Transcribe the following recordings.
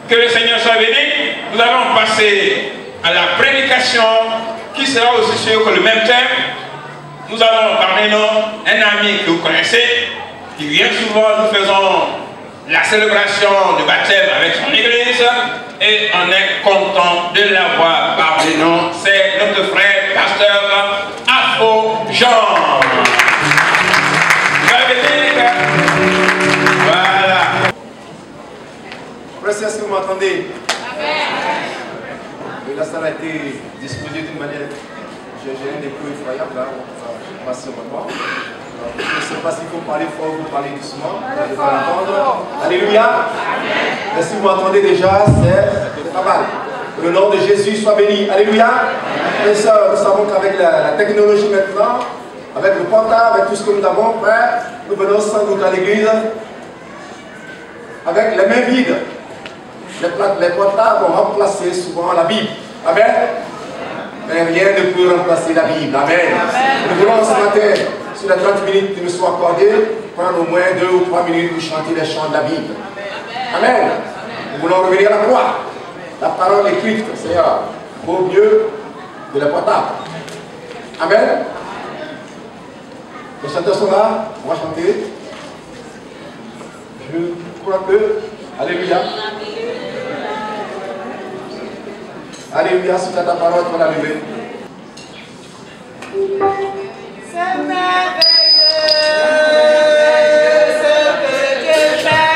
Que le Seigneur soit béni. Nous allons passer à la prédication qui sera aussi sur le même thème. Nous avons parmi nous un ami que vous connaissez, qui vient souvent, nous faisons la célébration de baptême avec son église et on est content de l'avoir parmi nous. C'est notre frère pasteur Afro Jean. Voilà. Frère, est-ce que vous m'entendez? La salle a été disposée d'une manière, j'ai un écho effroyable là, on va passer maintenant. Je ne sais pas s'il faut parler fort ou parler doucement, je ne vais pas l'entendre. Alléluia. Mais si vous m'entendez déjà, c'est pas mal. Que le nom de Jésus soit béni. Alléluia. Et ça, nous savons qu'avec la technologie maintenant, avec le portable, avec tout ce que nous avons, frère, nous venons sans doute à l'église avec les mains vides. Les portables ont remplacé souvent la Bible. Amen. Mais rien ne peut remplacer la Bible. Amen. Nous voulons ce matin, sur les 30 minutes qui nous sont accordées, prendre au moins 2 ou 3 minutes pour chanter les chants de la Bible. Amen. Nous voulons revenir à la croix. La parole écrite, Seigneur, vaut mieux que les portables. Amen. Les chanteurs sont là, on va chanter. Je crois que, alléluia. Alléluia, si tu as ta parole, tu vas la lever. C'est merveilleux, ce que Dieu fait.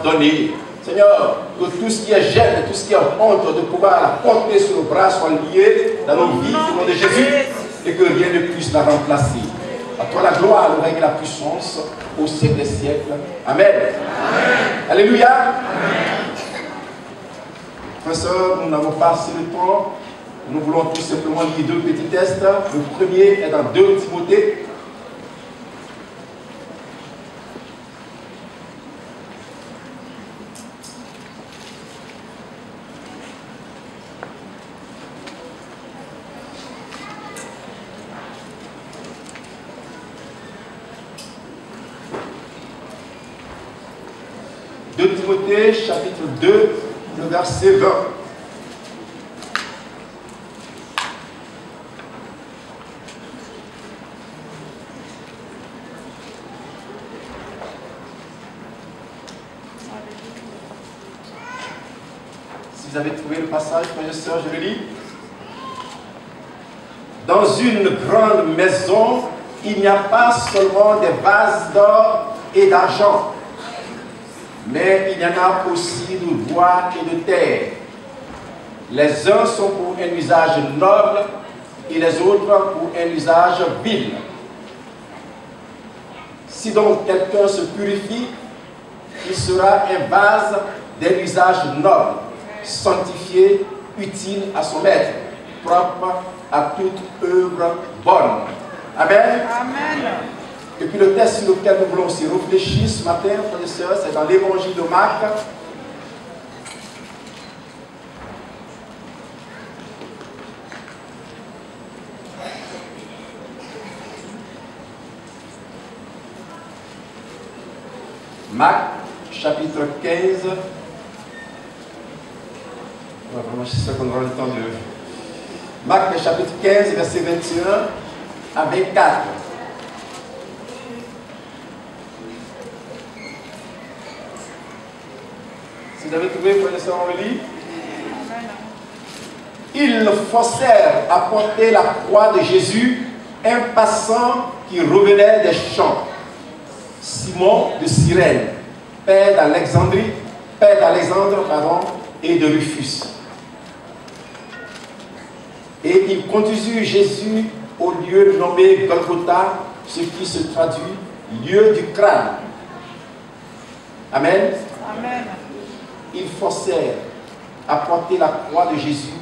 Donné. Seigneur, que tout ce qui est gêne, tout ce qui est honte de pouvoir la porter sur le bras soit lié dans nos vies au nom de Jésus et que rien ne puisse la remplacer. À toi la gloire, le règne et la puissance au siècle des siècles. Amen. Amen. Alléluia. Amen. Frères et sœurs, nous n'avons pas assez de temps. Nous voulons tout simplement lire 2 petits textes. Le premier est dans 2 Timothée. 2 Timothée chapitre 2, le verset 20. Si vous avez trouvé le passage, frères et sœurs, je le lis. Dans une grande maison, il n'y a pas seulement des vases d'or et d'argent, mais il y en a aussi de bois et de terre. Les uns sont pour un usage noble et les autres pour un usage vil. Si donc quelqu'un se purifie, il sera un vase d'un usage noble, sanctifié, utile à son maître, propre à toute œuvre bonne. Amen. Amen. Et puis le texte sur lequel nous voulons aussi réfléchir ce matin, frères et sœurs, c'est dans l'évangile de Marc. Marc, chapitre 15. Vraiment, je suis sûr qu'on aura le temps de... Marc, chapitre 15, verset 21 à 24. Si vous avez trouvé, frères et sœurs, on le lit. Ils forcèrent à porter la croix de Jésus, un passant qui revenait des champs. Simon de Cyrène, père d'Alexandre, et de Rufus. Et ils conduisirent Jésus au lieu nommé Golgotha, ce qui se traduit lieu du crâne. Amen. Amen. Ils forcèrent à porter la croix de Jésus,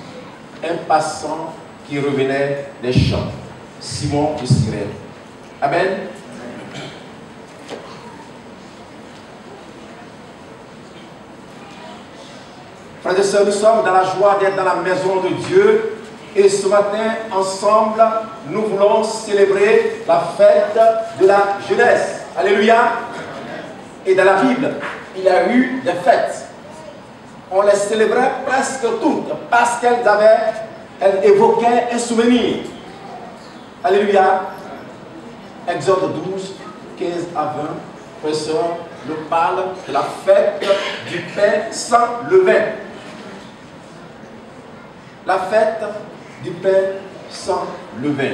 un passant qui revenait des champs, Simon de Cyrène. Amen. Frères et sœurs, nous sommes dans la joie d'être dans la maison de Dieu. Et ce matin, ensemble, nous voulons célébrer la fête de la jeunesse. Alléluia. Et dans la Bible, il y a eu des fêtes. On les célébrait presque toutes parce elles évoquaient un souvenir. Alléluia. Exode 12, 15 à 20. Frères et sœurs, nous parle de la fête du pain sans levain. La fête du pain sans levain.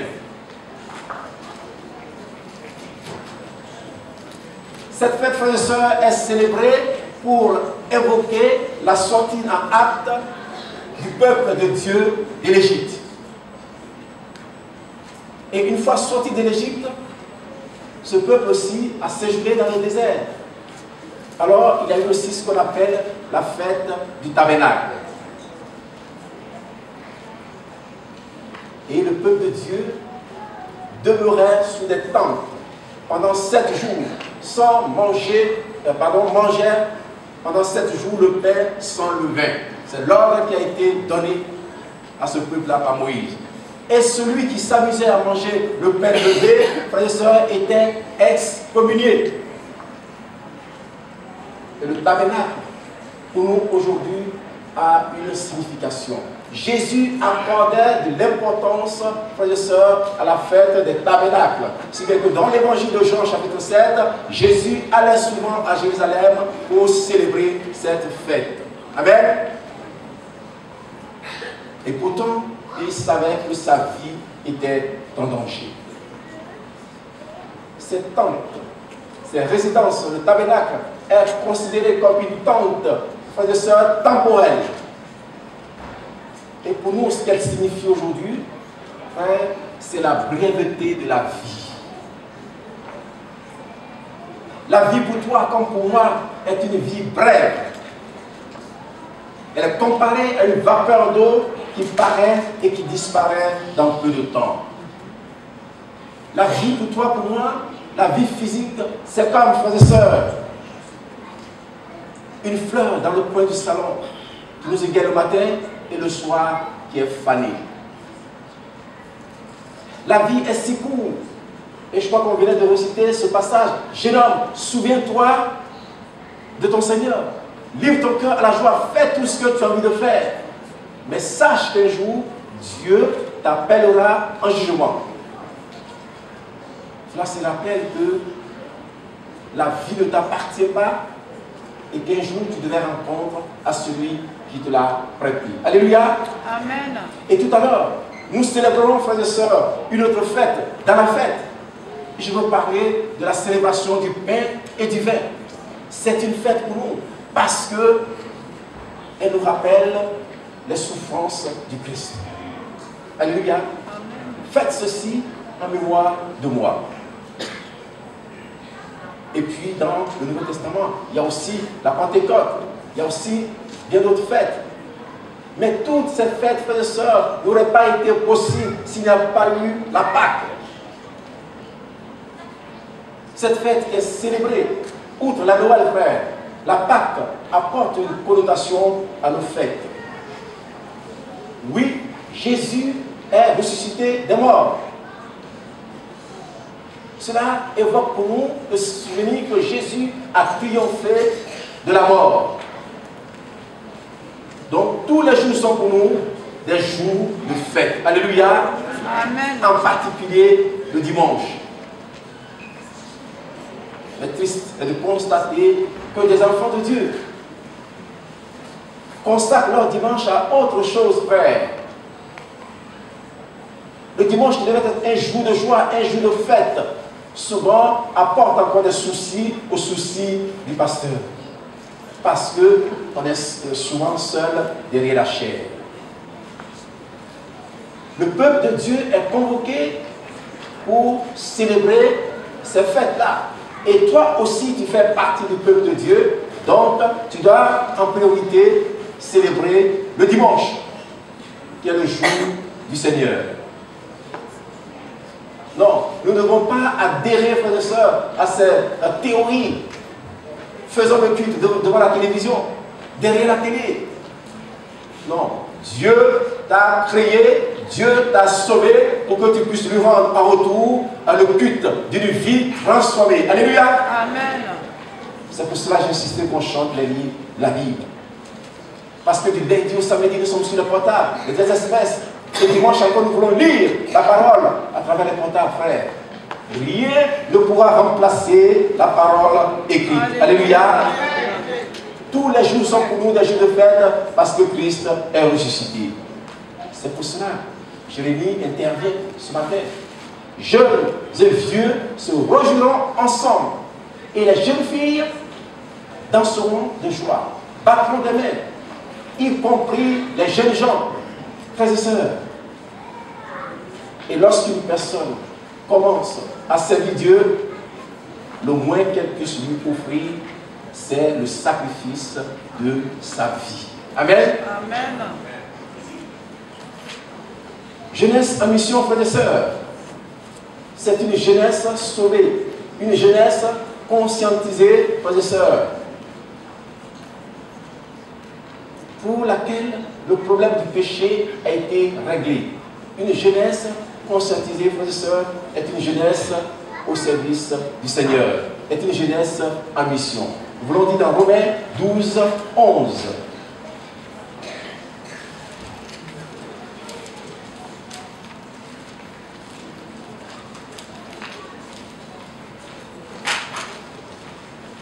Cette fête, frères et sœurs, est célébrée pour évoquer la sortie en acte du peuple de Dieu de l'Égypte. Et une fois sorti de l'Égypte, ce peuple aussi a séjourné dans le désert. Alors, il y a eu aussi ce qu'on appelle la fête du tabernacle. Et le peuple de Dieu demeurait sous des tentes pendant 7 jours, sans manger, mangeait pendant 7 jours le pain sans levain. C'est l'ordre qui a été donné à ce peuple-là par Moïse. Et celui qui s'amusait à manger le pain levé, frères et sœurs, était excommunié. Et le tabernacle, pour nous aujourd'hui, a une signification. Jésus accordait de l'importance, frères et sœurs, à la fête des tabernacles. Si bien que dans l'évangile de Jean, chapitre 7, Jésus allait souvent à Jérusalem pour célébrer cette fête. Amen. Et pourtant, il savait que sa vie était en danger. Cette tente, ces résidences, le tabernacle, est considéré comme une tente, frères et sœurs, temporelle. Et pour nous, ce qu'elle signifie aujourd'hui, c'est la brièveté de la vie. La vie pour toi, comme pour moi, est une vie brève. Elle est comparée à une vapeur d'eau qui paraît et qui disparaît dans peu de temps. La vie pour toi, pour moi, la vie physique, c'est comme, frères et sœurs, une fleur dans le coin du salon qui nous égaye le matin et le soir qui est fanée. La vie est si courte. Et je crois qu'on venait de reciter ce passage. Jeune homme, souviens-toi de ton Seigneur. Livre ton cœur à la joie. Fais tout ce que tu as envie de faire. Mais sache qu'un jour, Dieu t'appellera en jugement. Cela se rappelle que la vie ne t'appartient pas et qu'un jour tu devais rendre à celui qui te l'a prêté. Alléluia. Amen. Et tout à l'heure, nous célébrerons, frères et sœurs, une autre fête. Dans la fête, je veux parler de la célébration du pain et du vin. C'est une fête pour nous parce que elle nous rappelle les souffrances du Christ. Alléluia. Faites ceci en mémoire de moi. Et puis dans le Nouveau Testament, il y a aussi la Pentecôte, il y a aussi bien d'autres fêtes. Mais toutes ces fêtes, frères et sœurs, n'auraient pas été possibles s'il n'y avait pas eu la Pâque. Cette fête qui est célébrée, outre la Noël, frère, la Pâque apporte une connotation à nos fêtes. Oui, Jésus est ressuscité des morts. Cela évoque pour nous le souvenir que Jésus a triomphé de la mort. Donc tous les jours sont pour nous des jours de fête. Alléluia. Amen. En particulier le dimanche. Mais triste est de constater que des enfants de Dieu consacrent leur dimanche à autre chose, frère. Le dimanche qui devait être un jour de joie, un jour de fête, souvent apporte encore des soucis aux soucis du pasteur. Parce qu'on est souvent seul derrière la chair. Le peuple de Dieu est convoqué pour célébrer ces fêtes-là. Et toi aussi, tu fais partie du peuple de Dieu. Donc, tu dois en priorité célébrer le dimanche, qui est le jour du Seigneur. Non, nous ne devons pas adhérer, frères et sœurs, à ces théories. Faisons le culte devant la télévision, derrière la télé. Non, Dieu t'a créé, Dieu t'a sauvé pour que tu puisses lui rendre en retour le culte d'une vie transformée. Alléluia. Amen. C'est pour cela que j'insiste qu'on chante la Bible. Parce que du lundi au samedi, nous sommes sur le portable, les deux espèces. Et dimanche encore, nous voulons lire la parole à travers les portables, frères. Rien ne pourra remplacer la parole écrite. Alléluia. Tous les jours sont pour nous des jours de fête parce que Christ est ressuscité. C'est pour cela que Jérémie intervient ce matin. Jeunes et vieux se réjouiront ensemble. Et les jeunes filles danseront de joie, battront des mains, y compris les jeunes gens, frères et sœurs. Et lorsqu'une personne commence à servir Dieu, le moins qu'elle puisse lui offrir, c'est le sacrifice de sa vie. Amen. Amen. Jeunesse en mission, frères et sœurs, c'est une jeunesse sauvée, une jeunesse conscientisée, frères et sœurs, pour laquelle le problème du péché a été réglé. Une jeunesse conscientisée, frères et sœurs, est une jeunesse au service du Seigneur, est une jeunesse en mission. Nous voulons dire dans Romains 12, 11.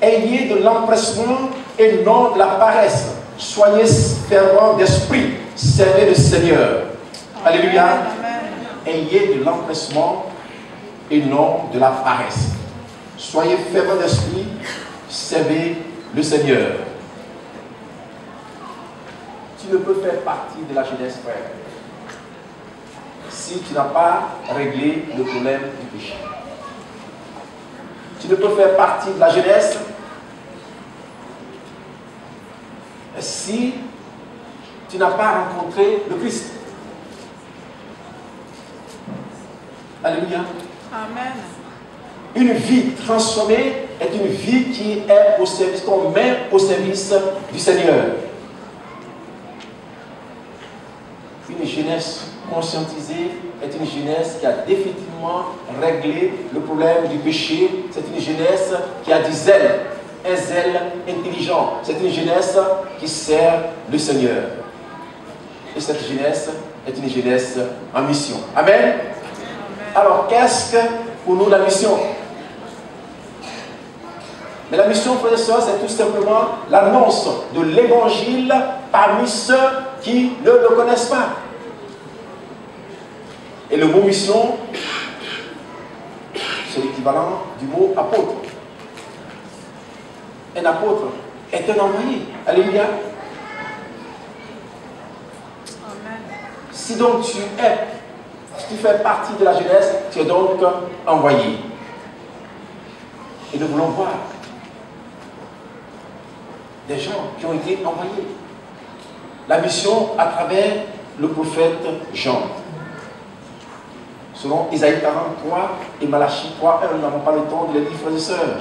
Ayez de l'empressement et non de la paresse. Soyez fervents d'esprit. Servez le Seigneur. Alléluia. Amen. Ayez de l'empressement et non de la paresse. Soyez fervents d'esprit. Servez le Seigneur. Tu ne peux faire partie de la jeunesse, frère, si tu n'as pas réglé le problème du péché. Tu ne peux faire partie de la jeunesse si tu n'as pas rencontré le Christ. Alléluia. Amen. Une vie transformée est une vie qui est au service, qu'on met au service du Seigneur. Une jeunesse conscientisée est une jeunesse qui a définitivement réglé le problème du péché. C'est une jeunesse qui a du zèle, un zèle intelligent. C'est une jeunesse qui sert le Seigneur. Et cette jeunesse est une jeunesse en mission. Amen. Alors, qu'est-ce que pour nous la mission? Mais la mission, frères et sœurs, c'est tout simplement l'annonce de l'évangile parmi ceux qui ne le connaissent pas. Et le mot mission, c'est l'équivalent du mot apôtre. Un apôtre est un envoyé. Alléluia. Si donc tu fais partie de la jeunesse, tu es donc envoyé. Et nous voulons voir des gens qui ont été envoyés. La mission à travers le prophète Jean. Selon Isaïe 43 et Malachie 3, nous n'avons pas le temps de les lire, frères et sœurs.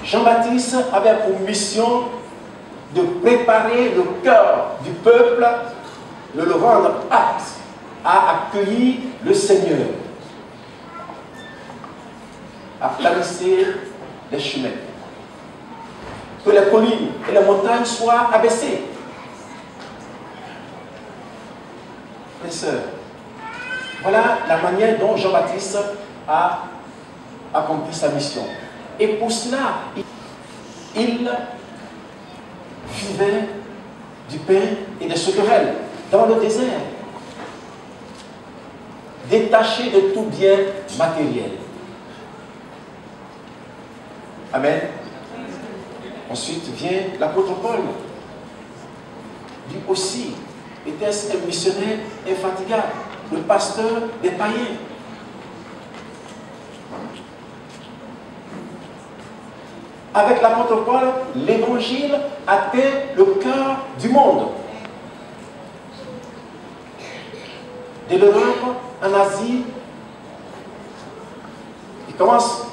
Jean-Baptiste avait pour mission de préparer le cœur du peuple, de le rendre apte à accueillir le Seigneur, à placer les chemins, que les collines et les montagnes soient abaissées. Frères et sœurs, voilà la manière dont Jean-Baptiste a accompli sa mission. Et pour cela, il vivait du pain et des sauterelles dans le désert, détaché de tout bien matériel. Amen. Ensuite vient l'apôtre Paul. Lui aussi était un missionnaire infatigable, le pasteur des païens. Avec l'apôtre Paul, l'évangile atteint le cœur du monde. De l'Europe en Asie, il commence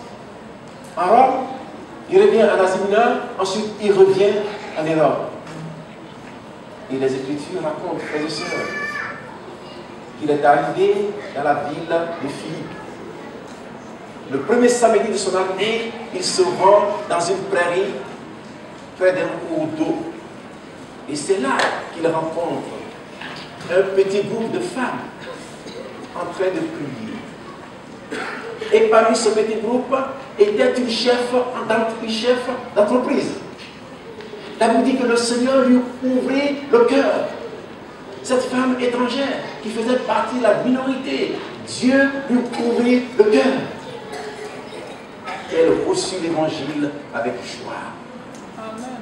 en Rome, il revient en Asie mineure, ensuite il revient en Europe. Et les Écritures racontent, frères et sœurs, qu'il est arrivé dans la ville de Philippe. Le premier samedi de son arrivée, il se rend dans une prairie près d'un cours d'eau. Et c'est là qu'il rencontre un petit groupe de femmes en train de prier. Et parmi ce petit groupe était une chef d'entreprise. La Bible dit que le Seigneur lui ouvrait le cœur. Cette femme étrangère qui faisait partie de la minorité, Dieu lui ouvrit le cœur. Elle reçut l'évangile avec joie. Amen.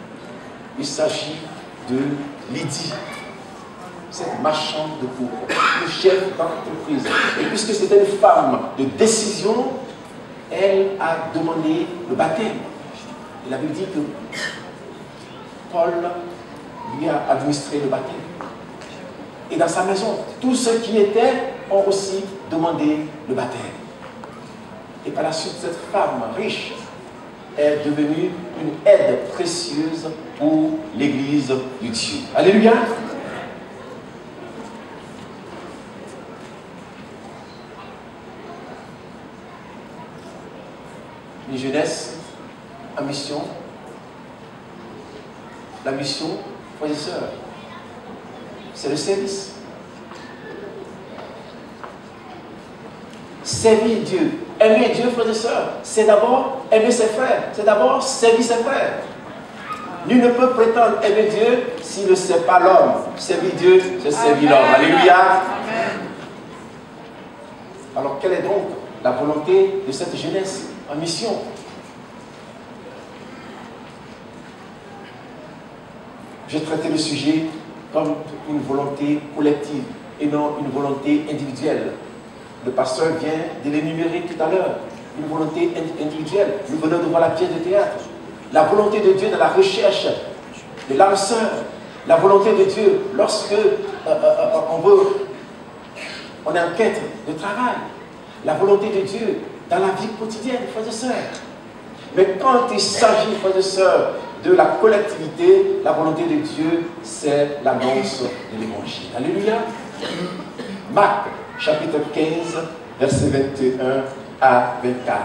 Il s'agit de Lydie, cette marchande de pourpre, le chef d'entreprise. Et puisque c'était une femme de décision, elle a demandé le baptême. Et la Bible dit que Paul lui a administré le baptême. Et dans sa maison, tous ceux qui étaient ont aussi demandé le baptême. Et par la suite, cette femme riche est devenue une aide précieuse pour l'Église de Dieu. Alléluia. Une jeunesse en mission. La mission, frères et sœurs, c'est le service. Servir Dieu. Aimer Dieu, frères et sœurs, c'est d'abord aimer ses frères. C'est d'abord servir ses frères. Nul ne peut prétendre aimer Dieu s'il ne sait pas l'homme. Servir Dieu, c'est servir l'homme. Alléluia. Amen. Alors, quelle est donc la volonté de cette jeunesse en mission? J'ai traité le sujet comme une volonté collective et non une volonté individuelle. Le pasteur vient de l'énumérer tout à l'heure. Une volonté individuelle. Nous venons de voir la pièce de théâtre. La volonté de Dieu dans la recherche de l'âme sœur. La volonté de Dieu lorsque on est en quête de travail. La volonté de Dieu dans la vie quotidienne, frères et sœurs. Mais quand il s'agit, frères et sœurs, de la collectivité, la volonté de Dieu, c'est l'annonce de l'évangile. Alléluia. Marc, chapitre 15, versets 21 à 24.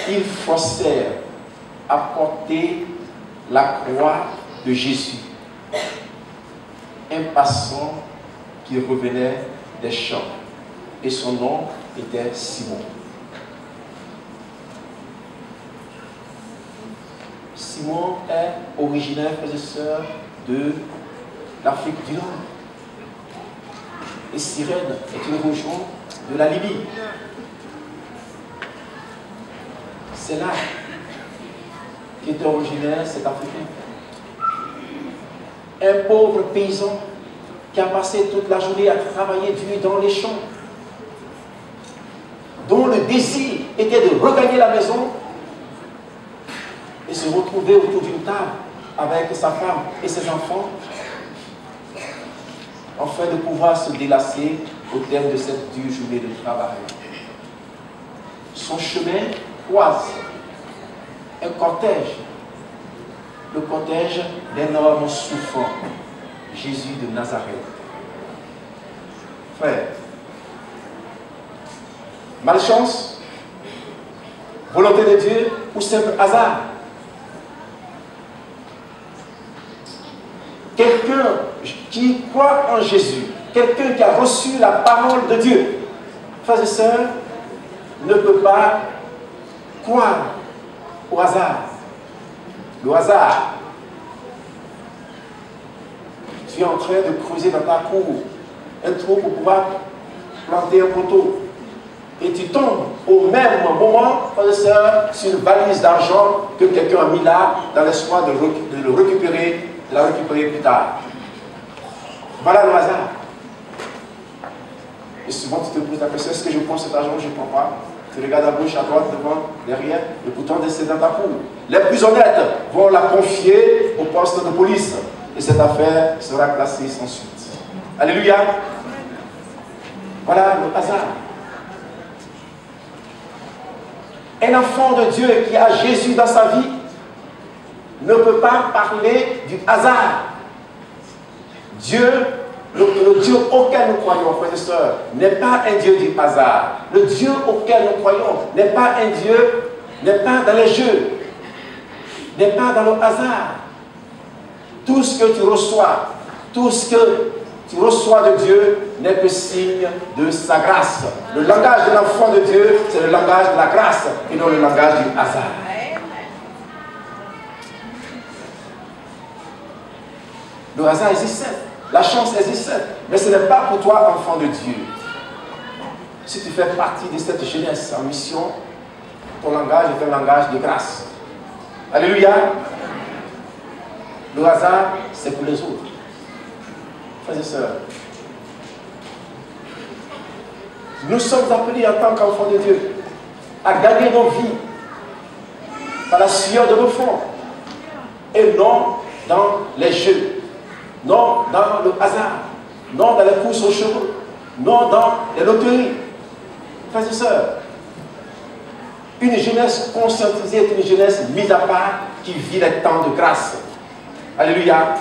ils forcèrent à porter la croix de Jésus, un passant qui revenait des champs, et son nom était Simon. Simon est originaire, frères et sœurs, de l'Afrique du Nord. Et Cyrène est une région de la Libye. C'est là qu'était originaire cet Africain. Un pauvre paysan qui a passé toute la journée à travailler dur dans les champs, dont le désir était de regagner la maison et se retrouver autour d'une table avec sa femme et ses enfants, afin de pouvoir se délasser au terme de cette dure journée de travail. Son chemin croise un cortège, le cortège d'un homme souffrant, Jésus de Nazareth. Frère, malchance, volonté de Dieu ou simple hasard? Quelqu'un qui croit en Jésus, quelqu'un qui a reçu la parole de Dieu, frères et sœurs, ne peut pas croire au hasard. Le hasard. Tu es en train de creuser dans ta cour un trou pour pouvoir planter un poteau. Et tu tombes au même moment, frères et sœurs, sur une valise d'argent que quelqu'un a mis là, dans l'espoir de le récupérer, de la récupérer plus tard. Voilà le hasard. Et souvent tu te poses la question, est-ce que je prends cet argent ou je ne prends pas? Tu regardes à gauche, à droite, devant, derrière, et pourtant c'est dans ta cour. Les plus honnêtes vont la confier au poste de police. Et cette affaire sera classée sans suite. Alléluia. Voilà le hasard. Un enfant de Dieu qui a Jésus dans sa vie ne peut pas parler du hasard. Dieu, le Dieu auquel nous croyons, frères et sœurs, n'est pas un Dieu du hasard. Le Dieu auquel nous croyons n'est pas un Dieu, n'est pas dans les jeux, n'est pas dans le hasard. Tout ce que tu reçois, tout ce que tu reçois de Dieu n'est que signe de sa grâce. Le langage de l'enfant de Dieu, c'est le langage de la grâce et non le langage du hasard. Le hasard existe, la chance existe, mais ce n'est pas pour toi, enfant de Dieu. Si tu fais partie de cette jeunesse en mission, ton langage est un langage de grâce. Alléluia. Le hasard, c'est pour les autres. Frères et sœurs, nous sommes appelés en tant qu'enfants de Dieu à gagner nos vies par la sueur de nos fronts et non dans les jeux, non dans le hasard, non dans les courses aux chevaux, non dans les loteries. Frères et sœurs, une jeunesse conscientisée est une jeunesse mise à part qui vit les temps de grâce. Alléluia.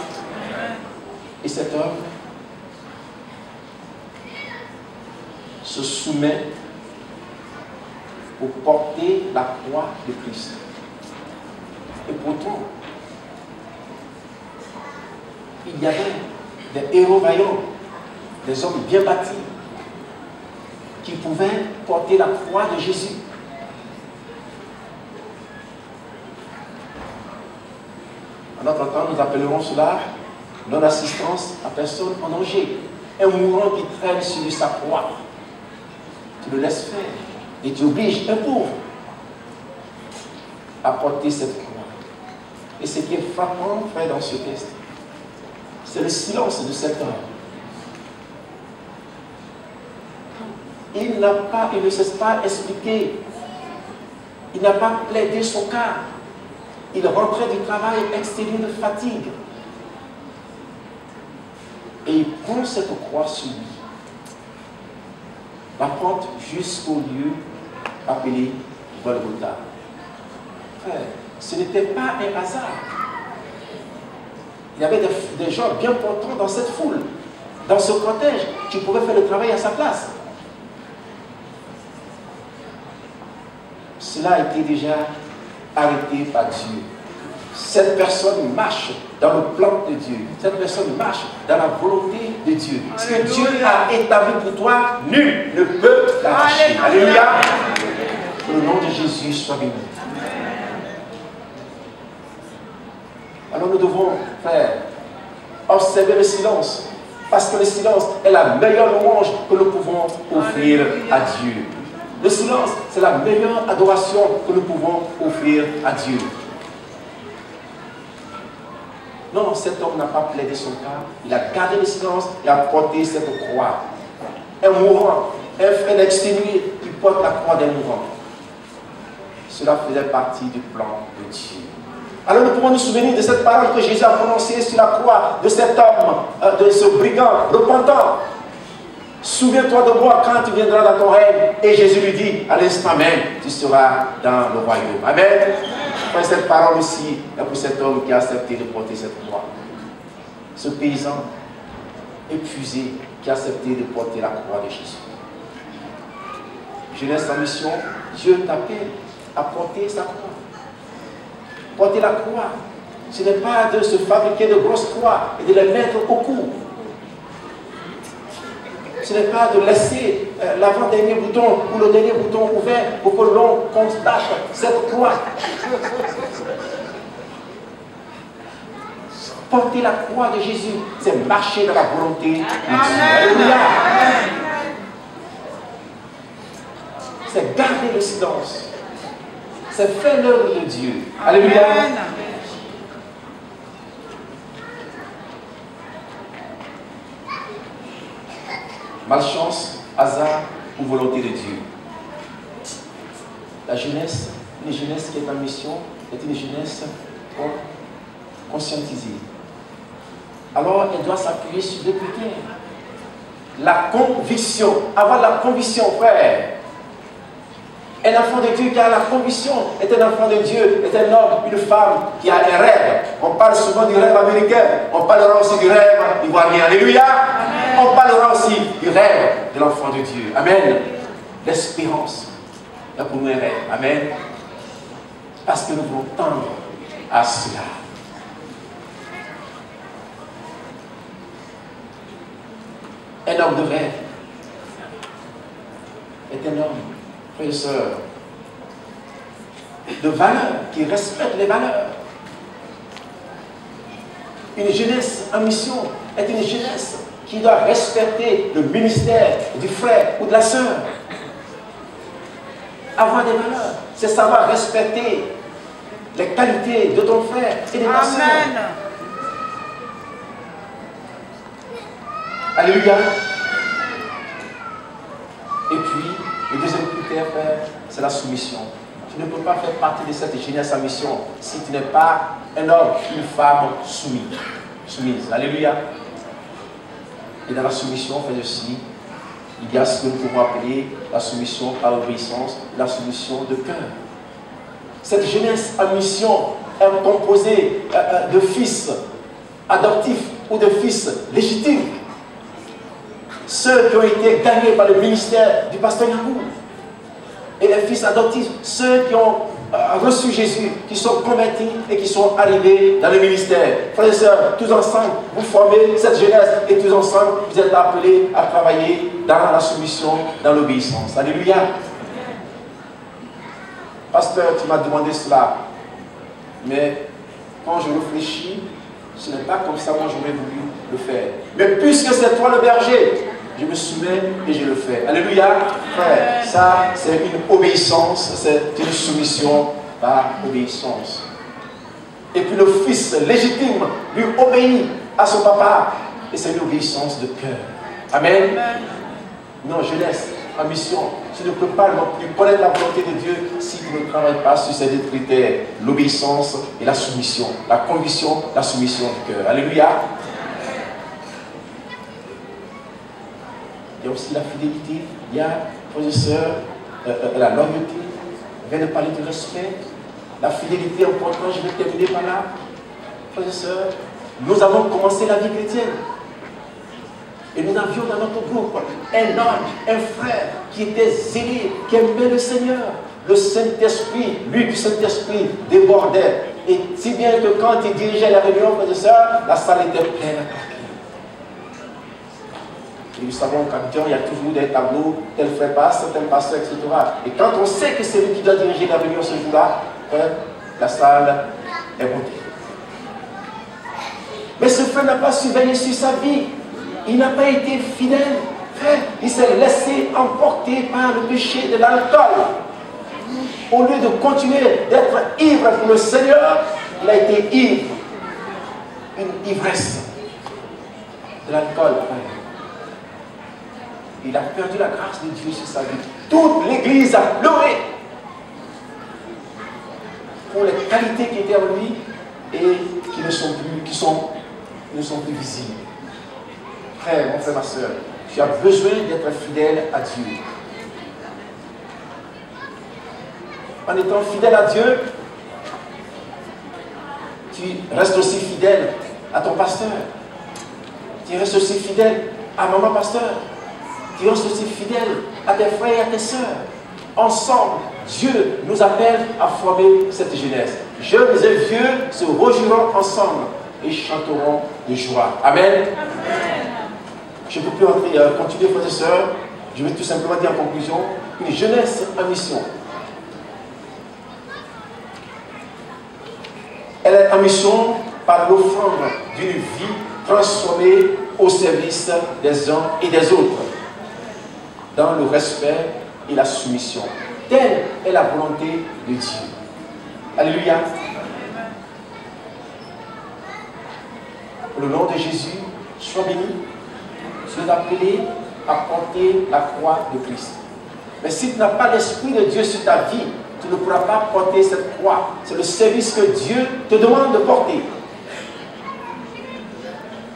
Et cet homme se soumet pour porter la croix de Christ. Et pourtant, il y avait des héros vaillants, des hommes bien bâtis, qui pouvaient porter la croix de Jésus. En notre temps, nous appellerons cela non-assistance à personne en danger. Un mourant qui traîne sur sa croix. Tu le laisses faire et tu obliges un pauvre à porter cette croix. Et ce qui est frappant, frère, dans ce texte, c'est le silence de cet homme. Il ne cesse pas expliquer. Il n'a pas plaidé son cas. Il rentrait du travail exténué de fatigue. Et il prend cette croix sur lui. La porte jusqu'au lieu appelé Golgotha. Frère, ce n'était pas un hasard. Il y avait des gens bien portants dans cette foule, dans ce cortège, qui pouvaient faire le travail à sa place. cela a été déjà arrêté par Dieu. Cette personne marche dans le plan de Dieu. Cette personne marche dans la volonté de Dieu. Ce que Dieu a établi pour toi, nul ne peut l'arracher. Alléluia. Que le nom de Jésus soit béni. Alors nous devons, frère, observer le silence. Parce que le silence est la meilleure louange que nous pouvons offrir à Dieu. Le silence, c'est la meilleure adoration que nous pouvons offrir à Dieu. Non, cet homme n'a pas plaidé son cas. Il a gardé le silence et a porté cette croix. Un mourant, un exténué qui porte la croix d'un mourant. Cela faisait partie du plan de Dieu. Alors nous pouvons nous souvenir de cette parole que Jésus a prononcée sur la croix, de cet homme, de ce brigand repentant. Souviens-toi de moi quand tu viendras dans ton règne. Et Jésus lui dit, à l'instant même, tu seras dans le royaume. Amen. Cette parole aussi est pour cet homme qui a accepté de porter cette croix. Ce paysan épuisé qui a accepté de porter la croix de Jésus. Jeunesse en mission, Dieu t'appelle à porter sa croix. Porter la croix, ce n'est pas de se fabriquer de grosses croix et de les mettre au cou. Ce n'est pas de laisser l'avant-dernier bouton ou le dernier bouton ouvert pour que l'on constate cette croix. Porter la croix de Jésus, c'est marcher dans la volonté de Dieu. Alléluia. C'est garder le silence. C'est faire l'œuvre de Dieu. Alléluia. Malchance, hasard ou volonté de Dieu. La jeunesse, une jeunesse qui est en mission, est une jeunesse conscientisée. Alors, elle doit s'appuyer sur deux critères. La conviction. Avoir la conviction, frère. Un enfant de Dieu qui a la conviction est un enfant de Dieu, est un homme, une femme qui a un rêve. On parle souvent du rêve américain, on parlera aussi du rêve ivoirien. Alléluia. Amen. On parlera aussi du rêve de l'enfant de Dieu. Amen. L'espérance est pour nous un rêve. Amen. Parce que nous voulons tendre à cela. Un homme de rêve est un homme, frères et sœurs, de valeur, qui respecte les valeurs. Une jeunesse en mission est une jeunesse qui doit respecter le ministère du frère ou de la sœur. Avoir des valeurs, c'est savoir respecter les qualités de ton frère et de ta sœur. Alléluia. Et puis, le deuxième critère, c'est la soumission. Tu ne peux pas faire partie de cette jeunesse en mission si tu n'es pas un homme, une femme soumise. Alléluia. Et dans la soumission, fait aussi, il y a ce que nous pouvons appeler la soumission par obéissance, la soumission de cœur. Cette jeunesse en mission est composée de fils adoptifs ou de fils légitimes. Ceux qui ont été gagnés par le ministère du pasteur Yangou. Et les fils adoptifs, ceux qui ont reçu Jésus, qui sont convertis et qui sont arrivés dans le ministère. Frères et sœurs, tous ensemble, vous formez cette jeunesse et tous ensemble, vous êtes appelés à travailler dans la soumission, dans l'obéissance. Alléluia. Pasteur, tu m'as demandé cela, mais quand je réfléchis, ce n'est pas comme ça moi j'aurais voulu le faire. Mais puisque c'est toi le berger, je me soumets et je le fais. Alléluia. Frère, ça c'est une obéissance, c'est une soumission par obéissance. Et puis le fils légitime lui obéit à son papa. Et c'est une obéissance de cœur. Amen. Non, jeunesse, en mission, tu ne peux pas non plus connaître la volonté de Dieu si tu ne travailles pas sur ces deux critères, l'obéissance et la soumission. La conviction, la soumission du cœur. Alléluia. Il y a aussi la fidélité, il y a, frères et sœurs, la loyauté. On vient de parler du respect. La fidélité est importante, je vais terminer par là. Frères et sœurs, nous avons commencé la vie chrétienne. Et nous avions dans notre groupe un homme, un frère qui était zélé, qui aimait le Seigneur. le Saint-Esprit, l'huile du Saint-Esprit débordait. Et si bien que quand il dirigeait la réunion, frères et sœurs, la salle était pleine à craquer. Et nous savons qu'à Dieu, il y a toujours des tableaux, tel frère passe, tel pasteur, etc. Et quand on sait que c'est lui qui doit diriger la réunion ce jour-là, la salle est montée. Mais ce frère n'a pas surveillé sur sa vie. Il n'a pas été fidèle. Frère, il s'est laissé emporter par le péché de l'alcool. Au lieu de continuer d'être ivre pour le Seigneur, il a été ivre. Une ivresse de l'alcool. Il a perdu la grâce de Dieu sur sa vie. Toute l'église a pleuré pour les qualités qui étaient en lui et qui ne sont plus visibles. Frère, mon frère, ma soeur, tu as besoin d'être fidèle à Dieu. En étant fidèle à Dieu, tu restes aussi fidèle à ton pasteur. Tu restes aussi fidèle à maman pasteur. Tu restes aussi fidèle à tes frères et à tes sœurs. Ensemble, Dieu nous appelle à former cette jeunesse. Jeunes et vieux se réjouiront ensemble et chanteront de joie. Amen. Amen. Je ne peux plus continuer, frères et sœurs. Je vais tout simplement dire en conclusion, une jeunesse en mission. Elle est en mission par l'offrande d'une vie transformée au service des uns et des autres, dans le respect et la soumission. Telle est la volonté de Dieu. Alléluia. Au nom de Jésus, sois béni. Tu es appelé à porter la croix de Christ. Mais si tu n'as pas l'Esprit de Dieu sur ta vie, tu ne pourras pas porter cette croix. C'est le service que Dieu te demande de porter.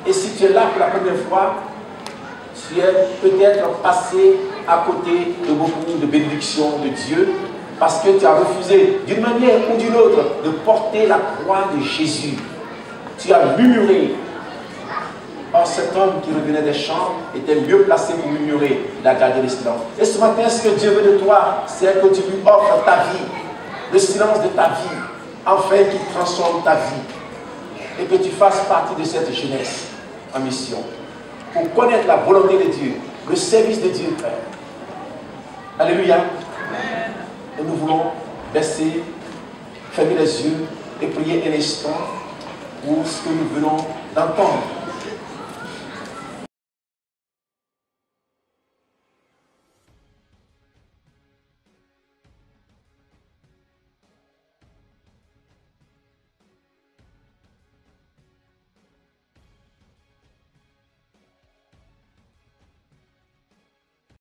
Et si tu es là pour la première fois, tu es peut-être passé à côté de beaucoup de bénédictions de Dieu parce que tu as refusé d'une manière ou d'une autre de porter la croix de Jésus. Tu as murmuré. Or, cet homme qui revenait des champs était mieux placé pour murmurer. Il a gardé le silence. Et ce matin, ce que Dieu veut de toi, c'est que tu lui offres ta vie, le silence de ta vie, afin qu'il transforme ta vie et que tu fasses partie de cette jeunesse en mission pour connaître la volonté de Dieu, le service de Dieu, frère. Alléluia. Et nous voulons baisser, fermer les yeux et prier un instant pour ce que nous venons d'entendre.